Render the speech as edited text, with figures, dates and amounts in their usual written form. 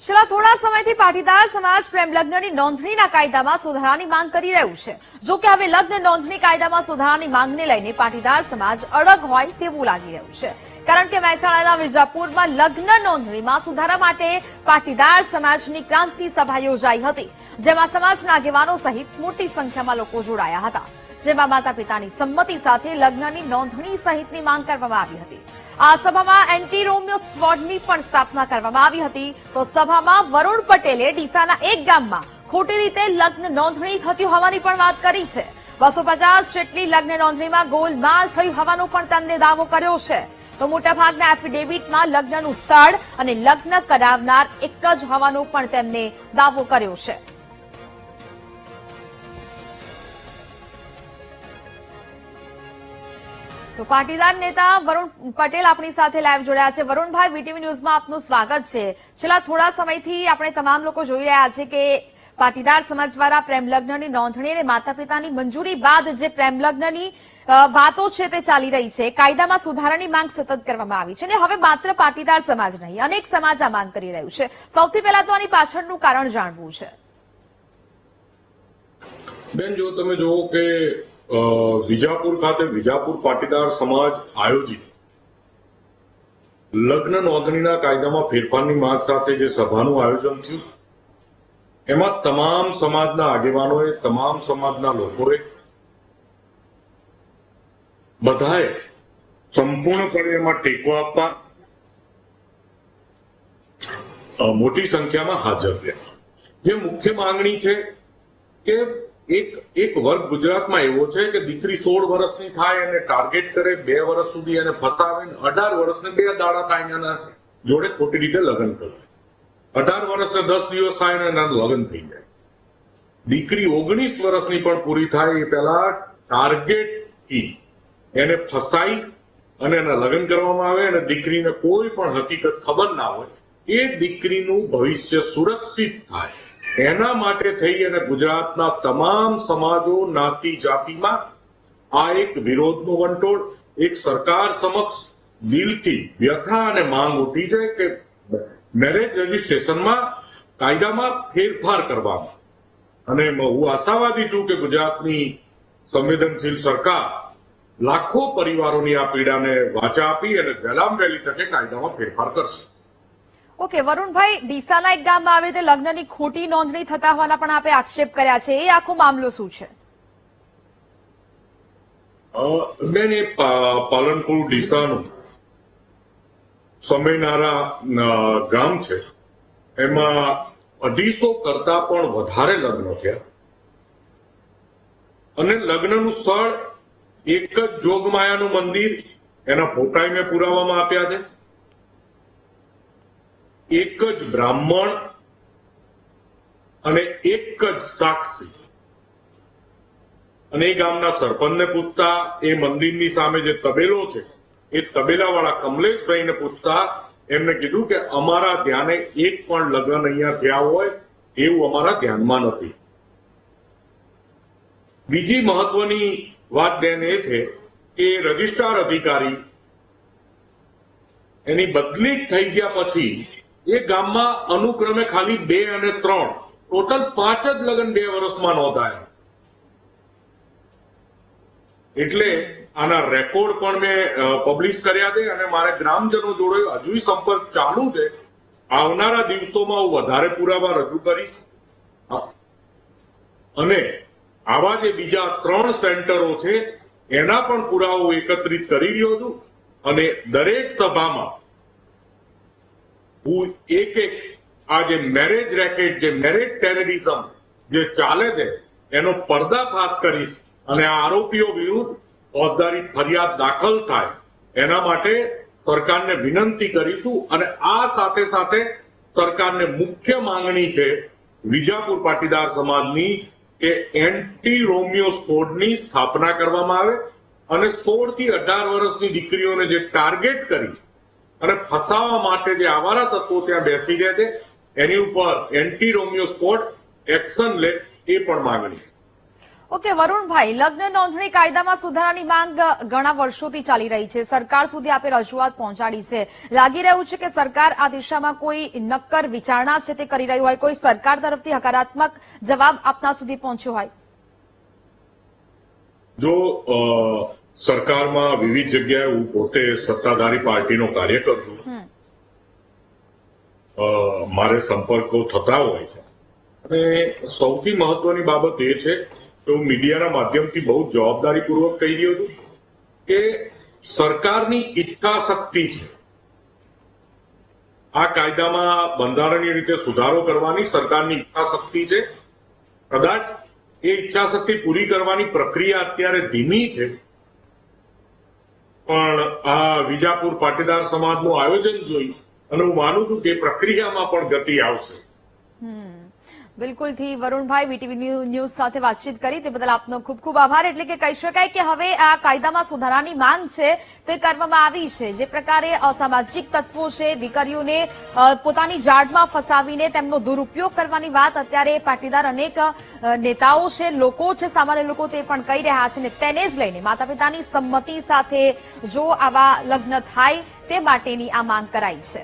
છેલ્લા થોડા સમયથી પાટીદાર સમાજ પ્રેમ લગ્નની નોંધણીના કાયદામાં સુધારાની માંગ કરી રહ્યું છે। જો કે હવે લગ્ન નોંધણી કાયદામાં સુધારાની માંગને લઈને પાટીદાર સમાજ અડગ હોય તેવું લાગી રહ્યું છે, કારણ કે મહેસાણાના વિજાપુરમાં લગ્ન નોંધણીમાં સુધારા માટે પાટીદાર સમાજની ક્રાંતિ સભા યોજાઈ હતી, જેમાં સમાજના આગેવાનો સહિત મોટી સંખ્યામાં લોકો જોડાયા હતા, જેમાં માતા પિતાની સંમતિ સાથે લગ્નની નોંધણી સહિતની માંગ કરવામાં આવી હતી। આ સભામાં એન્ટી રોમિયો સ્ક્વોડની પણ સ્થાપના કરવામાં આવી હતી। તો સભામાં વરુણ પટેલે ડીસાના એક ગામમાં ખોટી રીતે લગ્ન નોંધણી થતી હોવાની પણ વાત કરી છે। 250 જેટલી લગ્ન નોંધણીમાં ગોલમાલ થયું હોવાનો પણ તેમણે દાવો કર્યો છે। તો મોટાભાગના એફિડેવિટમાં લગ્નનું સ્થળ અને લગ્ન કરાવનાર એક જ હોવાનો પણ તેમણે દાવો કર્યો છે। તો પાટીદાર નેતા વરુણ પટેલ આપણી સાથે લાઈવ જોડાયા છે। વરુણભાઈ, વીટીવી ન્યૂઝમાં આપનું સ્વાગત છે। છેલ્લા થોડા સમયથી આપણે તમામ લોકો જોઈ રહ્યા છે કે પાટીદાર સમાજ દ્વારા પ્રેમ લગ્નની નોંધણી અને માતા પિતાની મંજૂરી બાદ જે પ્રેમ લગ્નની વાતો છે તે ચાલી રહી છે, કાયદામાં સુધારાની માંગ સતત કરવામાં આવી છે અને હવે માત્ર પાટીદાર સમાજ નહીં, અનેક સમાજ આ માંગ કરી રહ્યું છે। સૌથી પહેલા તો આની પાછળનું કારણ જાણવું છે। બેન, જો તમે જુઓ કે વિજાપુર ખાતે વિજાપુર પાટીદાર સમાજ આયોજિત લગ્ન નોંધણીના કાયદામાં ફેરફારની માંગ સાથે જે સભાનું આયોજન થયું, એમાં તમામ સમાજના આગેવાનોએ, તમામ સમાજના લોકોએ બધાએ સંપૂર્ણપણે એમાં ટેકો આપવા મોટી સંખ્યામાં હાજર રહ્યા। જે મુખ્ય માંગણી છે કે એક વર્ગ ગુજરાતમાં એવો છે કે દીકરી 16 વર્ષની થાય અને ટાર્ગેટ કરે, 2 વર્ષ સુધી એને ફસાવે, 18 વર્ષને 2 દાડા થાય એના જોડે ખોટી રીતે લગ્ન કરે, 18 વર્ષને 10 દિવસ થાય અને એના લગ્ન થઈ જાય। દીકરી 19 વર્ષની પણ પૂરી થાય એ પહેલા ટાર્ગેટથી એને ફસાઈ અને એના લગ્ન કરવામાં આવે અને દીકરીને કોઈ પણ હકીકત ખબર ના હોય, એ દીકરીનું ભવિષ્ય સુરક્ષિત થાય એના માટે થઈ અને ગુજરાતના તમામ સમાજો, જ્ઞાતિ જાતિમાં આ એક વિરોધનો વંટોળ, એક સરકાર સમક્ષ દિલથી વ્યથા અને માંગ ઉઠી છે કે મેરેજ રજીસ્ટ્રેશનમાં કાયદામાં ફેરફાર કરવામાં। અને હું આશાવાદી છું કે ગુજરાતની સંવેદનશીલ સરકાર લાખો પરિવારોની આ પીડાને વાચા આપી અને વહેલામાં વહેલી તકે કાયદામાં ફેરફાર કરશે। ઓકે વરુણભાઈ, ડીસાના એક ગામમાં આવી રીતે લગ્નની ખોટી નોંધણી થતા હોવાના પણ આપે આક્ષેપ કર્યા છે, એ આખો મામલો શું છે? બેન, એ પાલનપુર ડીસાનું સમયનારા ગામ છે, એમાં 250 કરતા પણ વધારે લગ્ન થયા અને લગ્નનું સ્થળ એક જ જોગમાયાનું મંદિર, એના ફોટા મેં પુરાવામાં આપ્યા છે, એક જ બ્રાહ્મણ અને એક જ સાક્ષી। અને એ ગામના સરપંચને પૂછતા, એ મંદિરની સામે જે તબેલો છે એ તબેલાવાળા કમલેશભાઈને પૂછતા એમને કીધું કે અમારા ધ્યાને એક પણ લગ્ન અહીંયા થયા હોય એવું અમારા ધ્યાનમાં નથી। બીજી મહત્વની વાત બેન એ છે કે રજિસ્ટ્રાર અધિકારી એની બદલી થઈ ગયા પછી એ ગામમાં અનુક્રમે ખાલી 2 અને 3 ટોટલ 5 જ લગ્ન 2 વર્ષમાં નોંધાયા। એટલે આના રેકોર્ડ પણ મેં પબ્લિશ કર્યા છે અને મારે ગ્રામજનો જોડે હજુ સંપર્ક ચાલુ છે। આવનારા દિવસોમાં હું વધારે પુરાવા રજૂ કરીશ અને આવા જે બીજા 3 સેન્ટરો છે એના પણ પુરાવો એકત્રિત કરી રહ્યો છું અને દરેક સભામાં હું એક આ જે મેરેજ રેકેટ, જે મેરેજ ટેરરિઝમ જે ચાલે છે એનો પર્દાફાશ કરીશ અને આ આરોપીઓ વિરુદ્ધ ફોજદારી ફરિયાદ દાખલ થાય એના માટે સરકારને વિનંતી કરીશું। અને આ સાથે સાથે સરકારને મુખ્ય માંગણી છે વિજાપુર પાટીદાર સમાજની કે એન્ટી રોમિયો સ્ક્વોડની સ્થાપના કરવામાં આવે અને 16 થી 18 વર્ષની દીકરીઓને જે ટાર્ગેટ કરી અને ફસાવા માટે જે આવારા તત્વો ત્યાં બેસી ગયા છે એની ઉપર એન્ટી રોમિયો સ્ક્વોડ એક્શન લે, એ પણ માંગણી। ઓકે વરુણભાઈ, લગ્ન નોંધણી કાયદામાં સુધારાની માંગ ઘણા વર્ષોથી ચાલી રહી છે. સરકાર સુધી આપે રજૂઆત પહોંચાડી છે. લાગી રહ્યું છે કે સરકાર આ દિશામાં કોઈ નક્કર વિચારણા છે તે કરી રહી હોય, કોઈ સરકાર તરફથી હકારાત્મક જવાબ આપના સુધી પહોંચ્યો હોય. જો સરકારમાં વિવિધ જગ્યાએ હું પોતે સત્તાધારી પાર્ટીનો કાર્યકર છું, મારે સંપર્કો થતા હોય છે અને સૌથી મહત્વની બાબત એ છે કે હું મીડિયાના માધ્યમથી બહુ જવાબદારીપૂર્વક કહી રહ્યો છું કે સરકારની ઈચ્છા શક્તિ છે આ કાયદામાં બંધારણીય રીતે સુધારો કરવાની. સરકારની ઈચ્છા શક્તિ છે. કદાચ એ ઈચ્છા શક્તિ પૂરી કરવાની પ્રક્રિયા અત્યારે ધીમી છે, પણ આ વિજાપુર પાટીદાર સમાજનું આયોજન જોઈ અને હું માનું છું કે પ્રક્રિયામાં પણ ગતિ આવશે. બિલકુલથી વરુણભાઈ, વીટીવી ન્યૂઝ સાથે વાતચીત કરી તે બદલ આપનો ખૂબ ખૂબ આભાર. એટલે કે કહી શકાય કે હવે આ કાયદામાં સુધારાની માંગ છે તે કરવામાં આવી છે. જે પ્રકારે અસામાજિક તત્વો છે દીકરીઓને પોતાની જાળમાં ફસાવીને તેમનો દુરુપયોગ કરવાની વાત અત્યારે પાટીદાર અનેક નેતાઓ છે, લોકો છે, સામાન્ય લોકો તે પણ કહી રહ્યા છે, અને તેને જ લઈને માતા પિતાની સંમતિ સાથે જો આવા લગ્ન થાય તે માટેની આ માંગ કરાઈ છે.